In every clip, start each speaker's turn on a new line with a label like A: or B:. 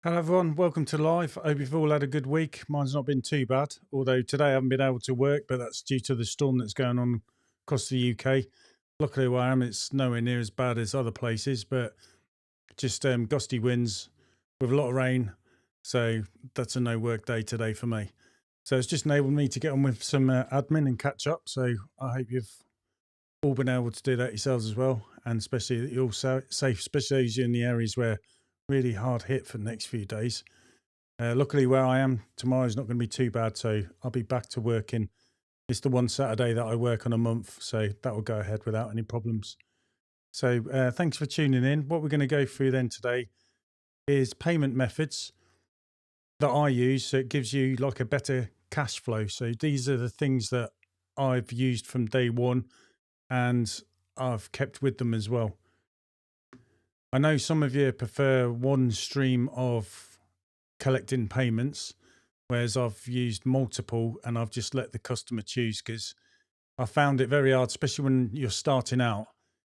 A: Hello everyone, welcome to live. I hope you've all had a good week. Mine's not been too bad, although today I haven't been able to work, but that's due to the storm that's going on across the UK. Luckily where I am, it's nowhere near as bad as other places, but just gusty winds with a lot of rain. So that's a no work day today for me. So it's just enabled me to get on with some admin and catch up. So I hope you've all been able to do that yourselves as well. And especially that you're all safe, especially those in the areas where really hard hit for the next few days. Luckily where I am, tomorrow's not going to be too bad, so I'll be back to working. It's the one Saturday that I work on a month, so that will go ahead without any problems. So thanks for tuning in. What we're going to go through then today is payment methods that I use, so it gives you like a better cash flow. So these are the things that I've used from day one and I've kept with them as well. I know some of you prefer one stream of collecting payments, whereas I've used multiple and I've just let the customer choose because I found it very hard, especially when you're starting out.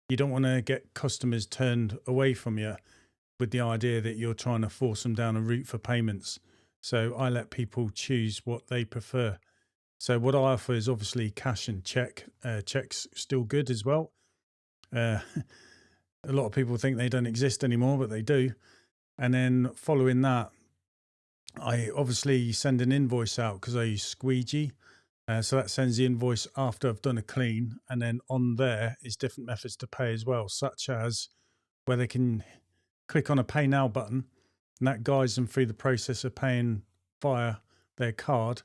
A: You don't want to get customers turned away from you with the idea that you're trying to force them down a route for payments. So I let people choose what they prefer. So what I offer is obviously cash and check. Check's still good as well. A lot of people think they don't exist anymore, but they do. And then following that, I obviously send an invoice out because I use Squeegee. So that sends the invoice after I've done a clean. And then on there is different methods to pay as well, such as where they can click on a pay now button and that guides them through the process of paying via their card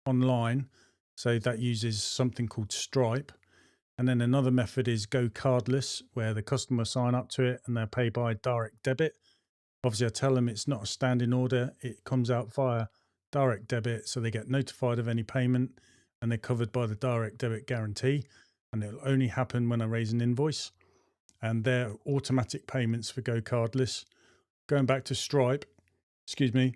A: online. So that uses something called Stripe. And then another method is GoCardless, where the customer sign up to it and they'll pay by direct debit. Obviously, I tell them it's not a standing order. It comes out via direct debit, so they get notified of any payment and they're covered by the direct debit guarantee. And it'll only happen when I raise an invoice. And they're automatic payments for GoCardless. Going back to Stripe, excuse me,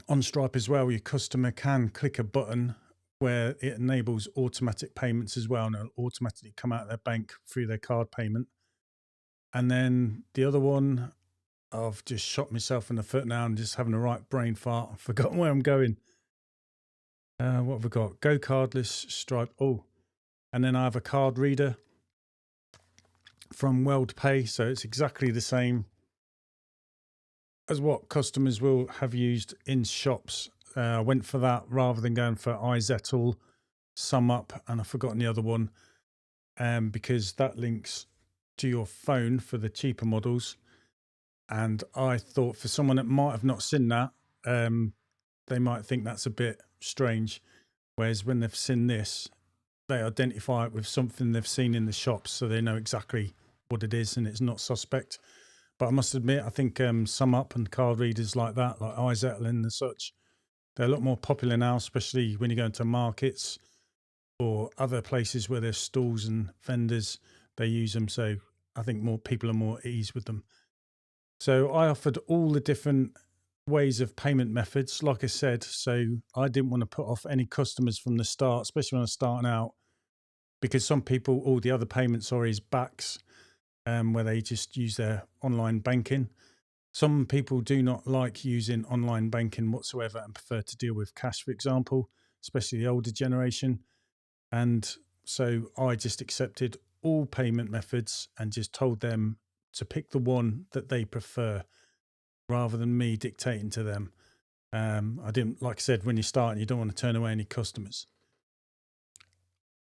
A: on Stripe as well, your customer can click a button where it enables automatic payments as well, and it'll automatically come out of their bank through their card payment. And then the other one, I've just shot myself in the foot now and just having a right brain fart. I've forgotten where I'm going. What have we got? GoCardless, Stripe. Oh, and then I have a card reader from WorldPay. So it's exactly the same as what customers will have used in shops. I went for that rather than going for iZettle, SumUp, and I've forgotten the other one, because that links to your phone for the cheaper models. And I thought for someone that might have not seen that, they might think that's a bit strange. Whereas when they've seen this, they identify it with something they've seen in the shops, so they know exactly what it is and it's not suspect. But I must admit, I think SumUp and card readers like that, like iZettle and such, they're a lot more popular now, especially when you go into markets or other places where there's stalls and vendors. They use them, so I think more people are more at ease with them. So I offered all the different ways of payment methods, like I said, so I didn't want to put off any customers from the start, especially when I was starting out, because some people, all the other payments are is backs, where they just use their online banking. Some people do not like using online banking whatsoever and prefer to deal with cash, for example, especially the older generation. And so I just accepted all payment methods and just told them to pick the one that they prefer rather than me dictating to them. I didn't, like I said, when you're starting, you don't want to turn away any customers.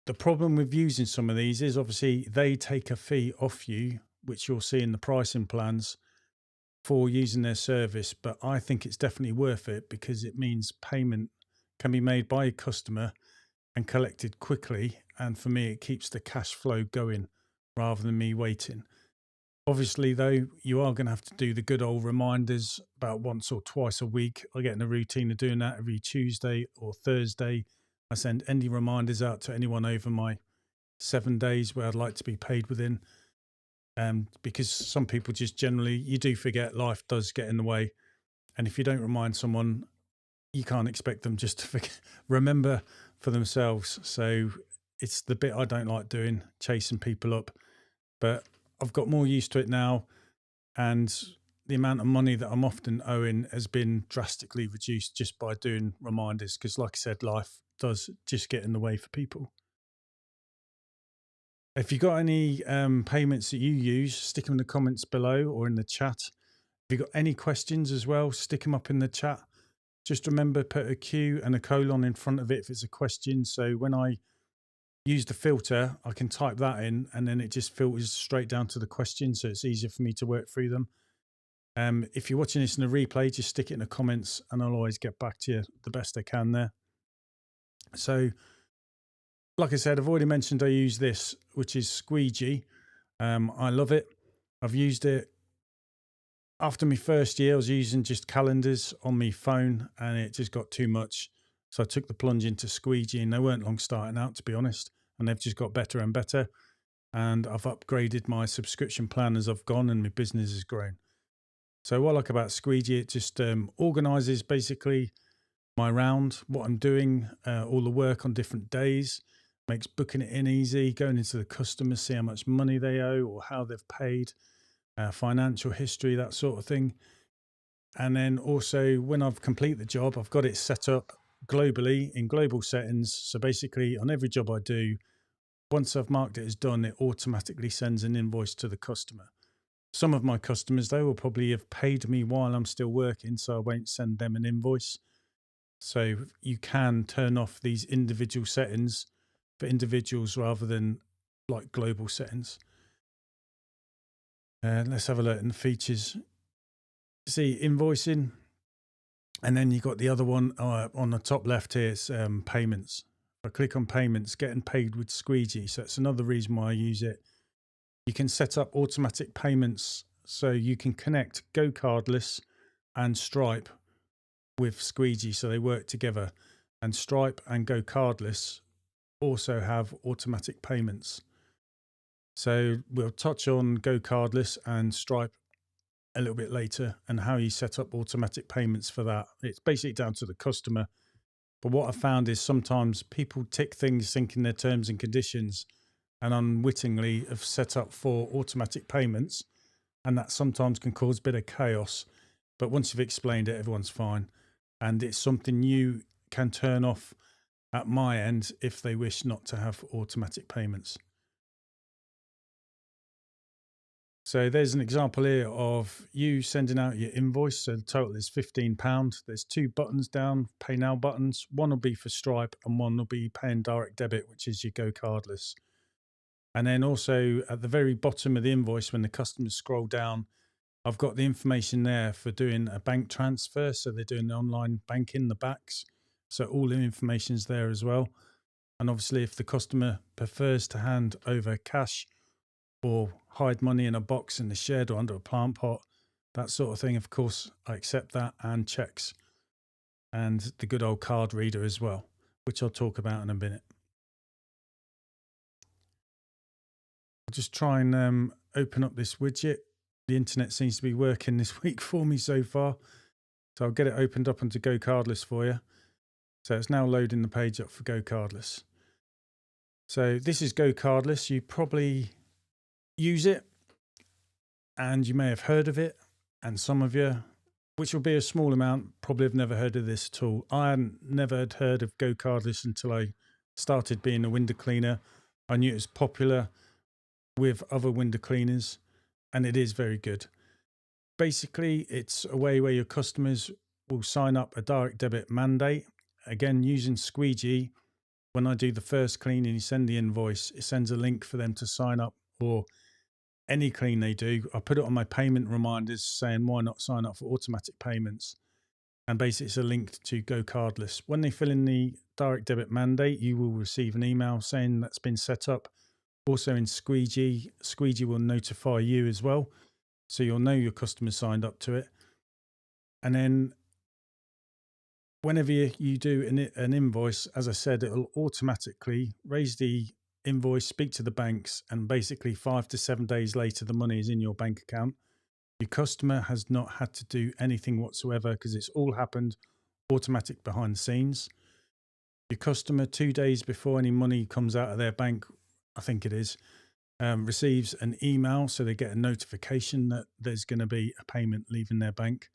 A: The problem with using some of these is obviously they take a fee off you, which you'll see in the pricing plans for using their service. But I think it's definitely worth it because it means payment can be made by a customer and collected quickly. And for me, it keeps the cash flow going rather than me waiting. Obviously, though, you are going to have to do the good old reminders about once or twice a week. I get in a routine of doing that every Tuesday or Thursday. I send any reminders out to anyone over my 7 days where I'd like to be paid within. Because some people just generally, you do forget, life does get in the way. And if you don't remind someone, you can't expect them just to remember for themselves. So it's the bit I don't like doing, chasing people up. But I've got more used to it now. And the amount of money that I'm often owing has been drastically reduced just by doing reminders. Because, like I said, life does just get in the way for people. If you got any payments that you use, stick them in the comments below or in the chat. If you got any questions as well, stick them up in the chat. Just remember, put a Q and a colon in front of it if it's a question. So when I use the filter, I can type that in and then it just filters straight down to the question. So it's easier for me to work through them. If you're watching this in a replay, just stick it in the comments and I'll always get back to you the best I can there. So, like I said, I've already mentioned I use this, which is Squeegee. I love it. I've used it after my first year. I was using just calendars on my phone and it just got too much. So I took the plunge into Squeegee, and they weren't long starting out, to be honest. And they've just got better and better. And I've upgraded my subscription plan as I've gone and my business has grown. So what I like about Squeegee, it just organizes basically my round, what I'm doing, all the work on different days, makes booking it in easy, going into the customer, see how much money they owe or how they've paid, financial history, that sort of thing. And then also when I've completed the job, I've got it set up globally in global settings. So basically on every job I do, once I've marked it as done, it automatically sends an invoice to the customer. Some of my customers, they will probably have paid me while I'm still working, so I won't send them an invoice. So you can turn off these individual settings for individuals rather than like global settings. Let's have a look in the features. See, invoicing. And then you've got the other one on the top left here, it's payments. If I click on payments, getting paid with Squeegee. So it's another reason why I use it. You can set up automatic payments. So you can connect GoCardless and Stripe with Squeegee. So they work together. And Stripe and GoCardless also have automatic payments. So we'll touch on GoCardless and Stripe a little bit later and how you set up automatic payments for that. It's basically down to the customer. But what I found is sometimes people tick things thinking they're terms and conditions and unwittingly have set up for automatic payments. And that sometimes can cause a bit of chaos. But once you've explained it, everyone's fine. And it's something you can turn off at my end if they wish not to have automatic payments. So there's an example here of you sending out your invoice. So the total is £15. There's two buttons down, pay now buttons. One will be for Stripe and one will be paying direct debit, which is your GoCardless. And then also at the very bottom of the invoice, when the customers scroll down, I've got the information there for doing a bank transfer. So they're doing the online banking, the backs. So all the information's there as well. And obviously if the customer prefers to hand over cash or hide money in a box in the shed or under a plant pot, that sort of thing, of course, I accept that, and checks. And the good old card reader as well, which I'll talk about in a minute. I'll just try and open up this widget. The internet seems to be working this week for me so far. So I'll get it opened up onto GoCardless for you. So it's now loading the page up for GoCardless. So this is GoCardless. You probably use it and you may have heard of it, and some of you, which will be a small amount, probably have never heard of this at all. I hadn't never had heard of GoCardless until I started being a window cleaner. I knew it was popular with other window cleaners, and it is very good. Basically, it's a way where your customers will sign up a direct debit mandate. Again, using Squeegee, when I do the first clean and you send the invoice, it sends a link for them to sign up, or any clean they do, I put it on my payment reminders saying, why not sign up for automatic payments? And basically it's a link to GoCardless. When they fill in the direct debit mandate, you will receive an email saying that's been set up. Also in Squeegee, Squeegee will notify you as well. So you'll know your customer signed up to it. And then whenever you do an invoice, as I said, it'll automatically raise the invoice, speak to the banks, and basically 5 to 7 days later, the money is in your bank account. Your customer has not had to do anything whatsoever because it's all happened automatic behind the scenes. Your customer, 2 days before any money comes out of their bank, I think it is, receives an email, so they get a notification that there's going to be a payment leaving their bank,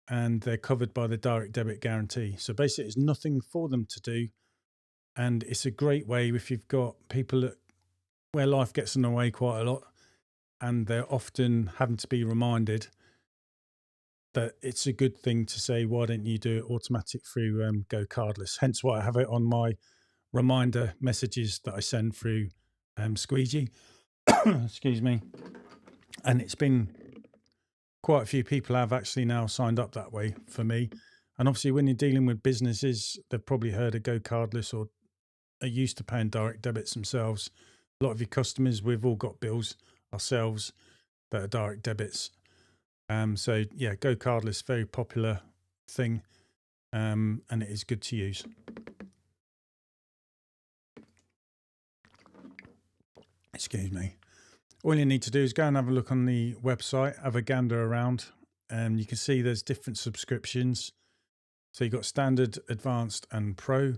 A: and they're covered by the direct debit guarantee. So basically, it's nothing for them to do, and it's a great way if you've got people where life gets in the way quite a lot, and they're often having to be reminded that it's a good thing to say, why don't you do it automatic through GoCardless? Hence why I have it on my reminder messages that I send through Squeegee. Excuse me. And it's been quite a few people have actually now signed up that way for me. And obviously when you're dealing with businesses, they've probably heard of GoCardless or are used to paying direct debits themselves. A lot of your customers, we've all got bills ourselves that are direct debits. So yeah, GoCardless, very popular thing, and it is good to use. Excuse me. All you need to do is go and have a look on the website, have a gander around, and you can see there's different subscriptions. So you've got standard, advanced, and pro,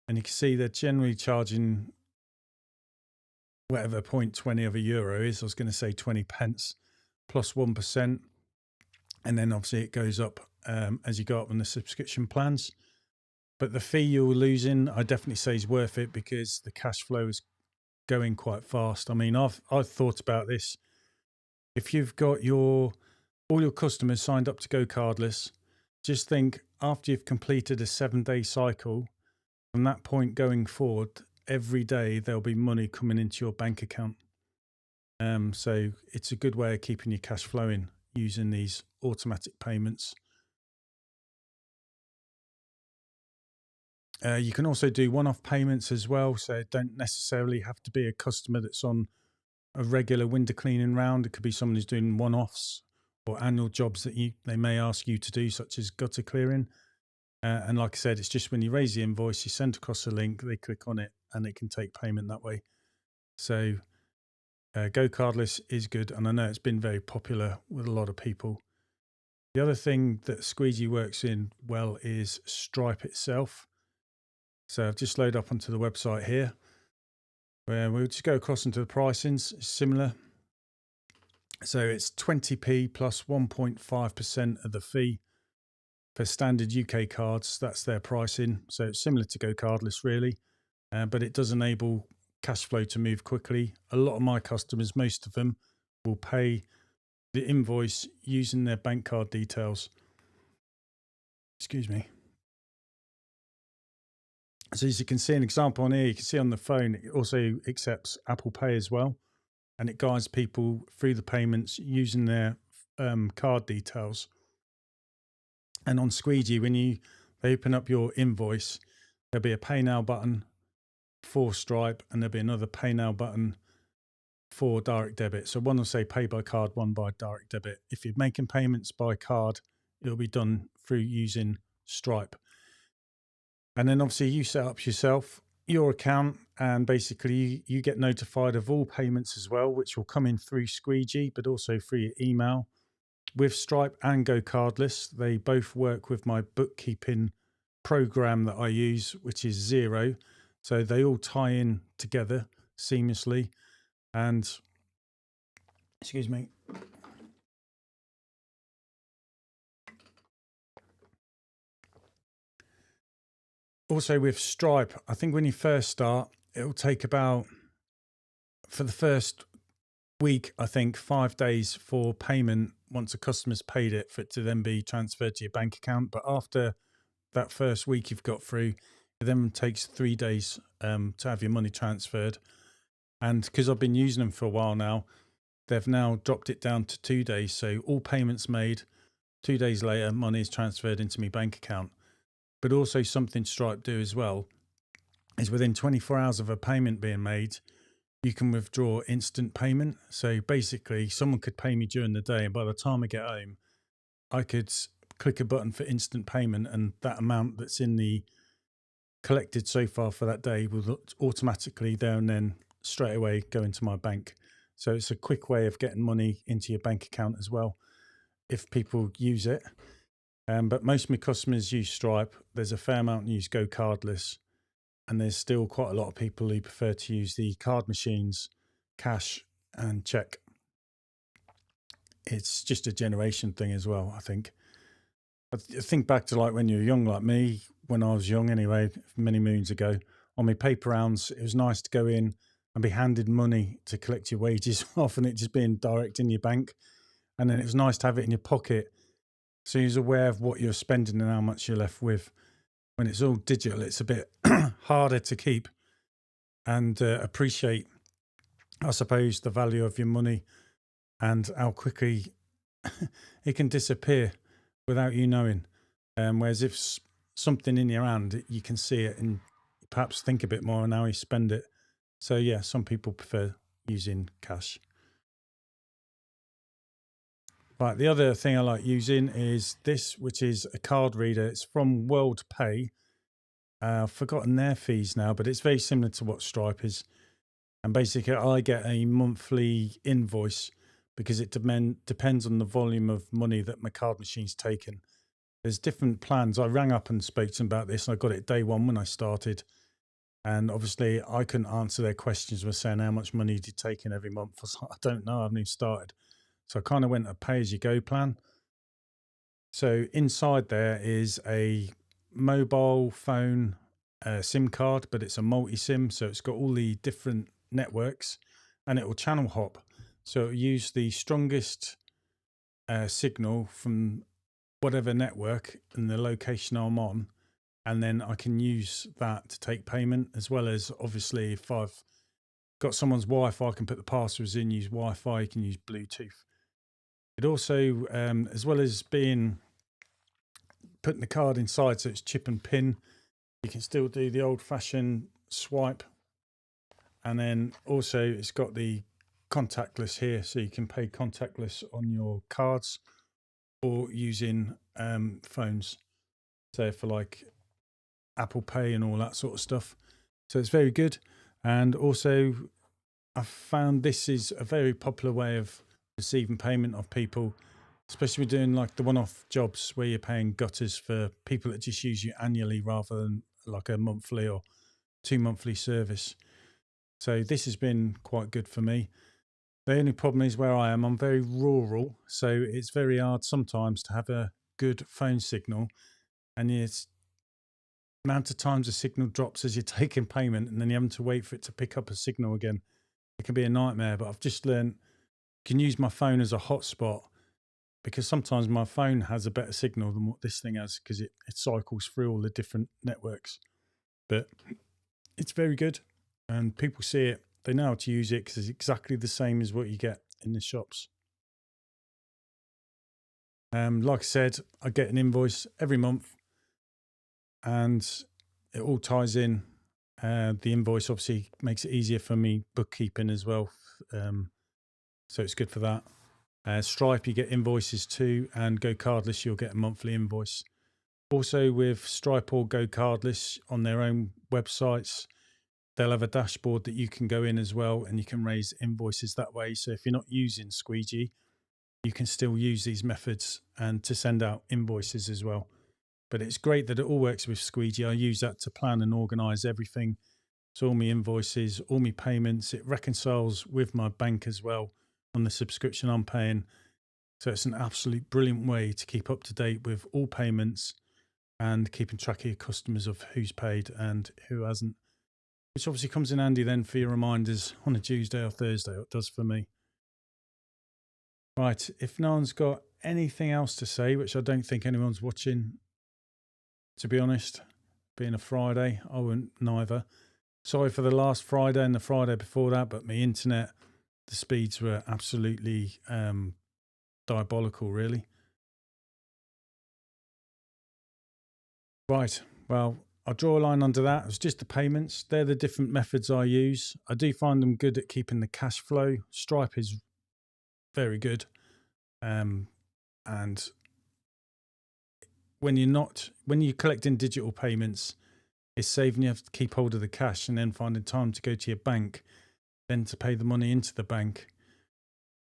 A: and you can see they're generally charging whatever 0.20 of a euro is. I was going to say 20 pence plus 1%. And then obviously it goes up as you go up on the subscription plans. But the fee you're losing, I definitely say is worth it because the cash flow is going quite fast. I mean, I've thought about this. If you've got all your customers signed up to GoCardless, just think after you've completed a 7-day cycle, from that point going forward, every day there'll be money coming into your bank account. So it's a good way of keeping your cash flowing using these automatic payments. You can also do one-off payments as well. So it don't necessarily have to be a customer that's on a regular window cleaning round. It could be someone who's doing one-offs or annual jobs that they may ask you to do, such as gutter clearing. And like I said, it's just when you raise the invoice, you send across a link, they click on it, and it can take payment that way. So GoCardless is good, and I know it's been very popular with a lot of people. The other thing that Squeegee works in well is Stripe itself. So I've just loaded up onto the website here, where we'll just go across into the pricings. It's similar. So it's 20p plus 1.5% of the fee for standard UK cards. That's their pricing. So it's similar to GoCardless really, but it does enable cash flow to move quickly. A lot of my customers, most of them, will pay the invoice using their bank card details. Excuse me. So as you can see an example on here, you can see on the phone, it also accepts Apple Pay as well. And it guides people through the payments using their card details. And on Squeegee, when they open up your invoice, there'll be a Pay Now button for Stripe, and there'll be another Pay Now button for direct debit. So one will say pay by card, one by direct debit. If you're making payments by card, it'll be done through using Stripe. And then obviously you set up your account, and basically you get notified of all payments as well, which will come in through Squeegee, but also through your email. With Stripe and GoCardless, they both work with my bookkeeping program that I use, which is Xero. So they all tie in together seamlessly. And excuse me. Also with Stripe, I think when you first start, it'll take about, for the first week, I think 5 days for payment once a customer's paid it, for it to then be transferred to your bank account. But after that first week you've got through, it then takes 3 days to have your money transferred. And because I've been using them for a while now, they've now dropped it down to 2 days. So all payments made, 2 days later, money is transferred into my bank account. But also something Stripe do as well is within 24 hours of a payment being made, you can withdraw instant payment. So basically someone could pay me during the day, and by the time I get home, I could click a button for instant payment, and that amount that's in the collected so far for that day will automatically there and then straight away go into my bank. So it's a quick way of getting money into your bank account as well, if people use it. But most of my customers use Stripe. There's a fair amount who use GoCardless, and there's still quite a lot of people who prefer to use the card machines cash and check. It's just a generation thing as well, I think. I think back to like when you were young, like me, when I was young anyway, many moons ago, on my paper rounds, it was nice to go in and be handed money to collect your wages off, and it just being direct in your bank. And then it was nice to have it in your pocket, so you're aware of what you're spending and how much you're left with. When it's all digital, it's a bit harder to keep and appreciate, I suppose, the value of your money and how quickly it can disappear without you knowing. Whereas if something in your hand, you can see it and perhaps think a bit more on how you spend it. So yeah, some people prefer using cash. Right, the other thing I like using is this, which is a card reader. It's from WorldPay. I've forgotten their fees now, but it's very similar to what Stripe is. And basically, I get a monthly invoice because it depends on the volume of money that my card machine's taken. There's different plans. I rang up and spoke to them about this, and I got it day one when I started. And obviously, I couldn't answer their questions. We're saying, how much money did you take in every month? I was like, I don't know. I haven't even started. So I kind of went a pay-as-you-go plan. So inside there is a mobile phone SIM card, but it's a multi-SIM. So it's got all the different networks, and it will channel hop. So it'll use the strongest signal from whatever network and the location I'm on. And then I can use that to take payment, as well as obviously if I've got someone's Wi-Fi, I can put the passwords in, use Wi-Fi, you can use Bluetooth. It also, as well as being putting the card inside so it's chip and pin, you can still do the old-fashioned swipe. And then also it's got the contactless here, so you can pay contactless on your cards or using phones. So for like Apple Pay and all that sort of stuff. So it's very good. And also I've found this is a very popular way of receiving payment of people, especially doing like the one-off jobs where you're paying gutters for people that just use you annually rather than like a monthly or 2 monthly service. So this has been quite good for me. The only problem is where I am, I'm very rural, so it's very hard sometimes to have a good phone signal, and it's the amount of times the signal drops as you're taking payment and then you're having to wait for it to pick up a signal again. It can be a nightmare, but I've just learned I can use my phone as a hotspot, because sometimes my phone has a better signal than what this thing has, because it cycles through all the different networks. But it's very good, and people see it, they know how to use it because it's exactly the same as what you get in the shops. Like I said, I get an invoice every month and it all ties in. The invoice obviously makes it easier for me bookkeeping as well. So it's good for that. Stripe, you get invoices too, and GoCardless, you'll get a monthly invoice. Also with Stripe or GoCardless on their own websites, they'll have a dashboard that you can go in as well, and you can raise invoices that way. So if you're not using Squeegee, you can still use these methods and to send out invoices as well. But it's great that it all works with Squeegee. I use that to plan and organize everything. So all my invoices, all my payments, it reconciles with my bank as well on the subscription I'm paying. So it's an absolute brilliant way to keep up to date with all payments and keeping track of your customers of who's paid and who hasn't, which obviously comes in handy then for your reminders on a Tuesday or Thursday. It does for me. Right, if no one's got anything else to say, which I don't think anyone's watching, to be honest, being a Friday, I wouldn't neither. Sorry for the last Friday and the Friday before that, but my internet, the speeds were absolutely diabolical, really. Right, well, I'll draw a line under that. It's just the payments. They're the different methods I use. I do find them good at keeping the cash flow. Stripe is very good. And when you're collecting digital payments, it's saving you have to keep hold of the cash and then finding time to go to your bank, then to pay the money into the bank.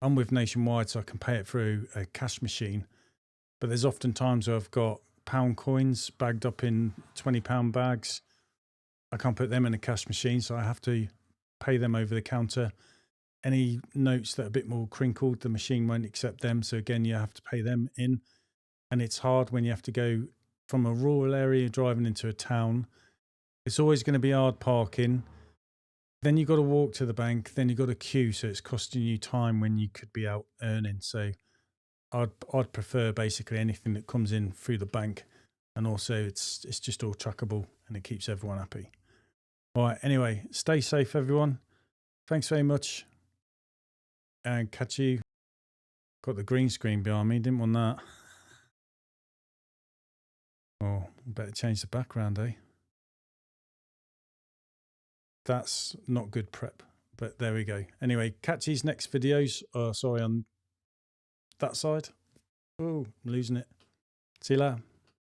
A: I'm with Nationwide, so I can pay it through a cash machine. But there's often times where I've got pound coins bagged up in £20 bags. I can't put them in a cash machine, so I have to pay them over the counter. Any notes that are a bit more crinkled, the machine won't accept them. So again, you have to pay them in. And it's hard when you have to go from a rural area driving into a town. It's always going to be hard parking. Then you've got to walk to the bank. Then you've got to queue. So it's costing you time when you could be out earning. So I'd prefer basically anything that comes in through the bank. And also it's just all trackable and it keeps everyone happy. All right. Anyway, stay safe, everyone. Thanks very much. And catch you. Got the green screen behind me. Didn't want that. Oh, better change the background, eh? That's not good prep, but there we go. Anyway, catch these next videos. Sorry, on that side. Oh, I'm losing it. See you later.